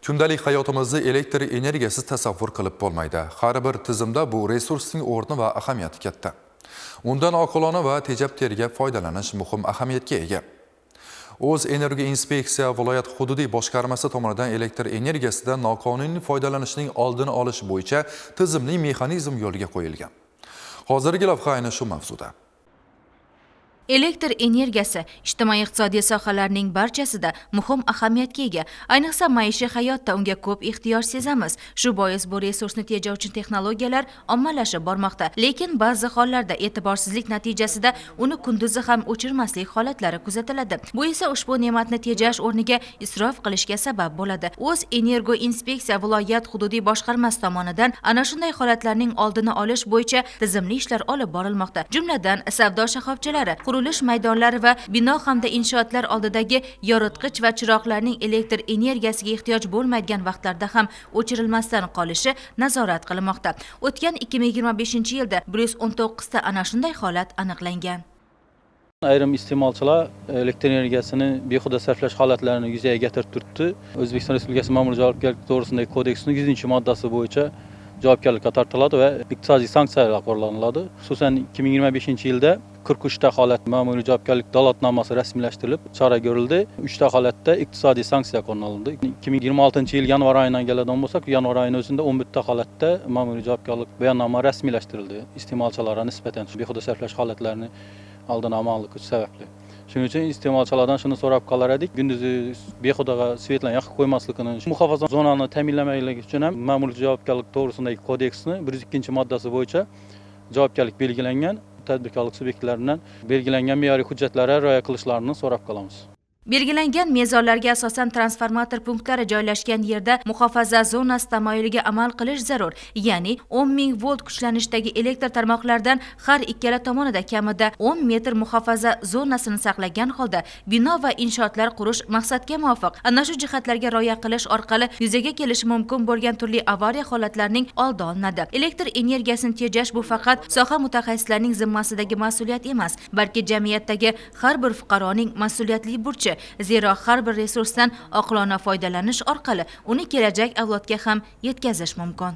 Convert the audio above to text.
Kundalik hayotimizni elektr energiyasiz tasavvur qilib bo'lmaydi. Har bir tizimda bu resursning o'rni va ahamiyati katta. Undan oqilona va tejab terga foydalanish muhim ahamiyatga ega. O'zenergoinspeksiya viloyat hududiy boshqarmasi tomonidan elektr energiyasidan noqonuniy foydalanishning oldini olish bo'yicha tizimli mexanizm yo'lga qo'yilgan. Hozirgi lavha ayni shu mavzuda. Elektr energiyasi ijtimoiy-iqtisodiy sohalarning barchasida muhim ahamiyatga ega. Ayniqsa maishiy hayotda unga ko'p ehtiyoj sezamiz. Shu bois bu resursni tejovchi texnologiyalar ommalashib bormoqda. Lekin ba'zi hollarda e'tiborsizlik natijasida uni kunduzi ham o'chirmaslik holatlari kuzatiladi. Bu esa ushbu ne'matni tejash o'rniga isrof qilishga sabab bo'ladi. O'zenergoinspeksiya viloyat hududiy boshqarmasi tomonidan ana shunday holatlarning oldini olish bo'yicha tizimli ishlar olib borilmoqda. Jumladan, savdo shoxobchalari, qurilish maydonlari va bino hamda inshootlar oldidagi yoritgich va chiroqlarning elektr energiyasiga ehtiyoj bo'lmaydigan vaqtlarda ham o'chirilmasdan qolishi nazorat qilinmoqda. O'tgan 2025-yilda 119 ta ana shunday holat aniqlangan. Ayrim iste'molchilar elektr energiyasini behuda sarflash holatlarini yuzaga keltirib turibdi. O'zbekiston Respublikasi Ma'muriy javobgarlik to'g'risidagi kodeksining 100-moddasi bo'yicha javobgarlikka tortiladi va iqtisodiy sanksiyalar qo'llaniladi. Xususan 2025-yilda 43 ta holat ma'muriy javobgarlik dalolatnomasi rasmiylashtirilib, chora ko'rildi. 3 ta holatda iqtisodiy sanksiya qo'llanildi. 2026-yil yanvar oyidan keladigan bo'lsak, yanvar oyining o'zida 11 ta holatda ma'muriy javobgarlik bayonnoma rasmiylashtirildi. Iste'molchilarga nisbatan behuda sarflash holatlarini oldini olmoqlik sababli. Shuning uchun iste'molchilardan shuni so'rab qolar edik. Kunduzi behudaga svetlarni yoqib qo'ymasligini, muhofaza zonalarini ta'minlamaylik uchun ham ma'muriy javobgarlik to'g'risidagi kodeksning 102-moddasi bo'yicha javobgarlik belgilangan. Tadbirkorlik subyektlaridan belgilangan me'yoriy hujjatlarga rioya qilishlarini so'rab qolamiz. Belgilangan mezonlarga asosan transformator punktlari joylashgan yerda muhofaza zonasi tamoyiliga amal qilish zarur. Ya'ni 10 ming volt kuchlanishdagi elektr tarmoqlardan har ikkala tomonida kamida 10 metr muhofaza zonasini saqlagan holda bino va inshootlar qurish maqsadga muvofiq. Ana shu jihatlarga rioya qilish orqali yuzaga kelishi mumkin bo'lgan turli avariya holatlarining oldi olinadi. Elektr energiyasini tejash bu faqat soha mutaxassislarining zimmasidagi mas'uliyat emas, balki jamiyatdagi har bir fuqaroning mas'uliyatli burchi. Zero har bir resursdan oqilona foydalanish orqali uni kelajak avlodga ham yetkazish mumkin.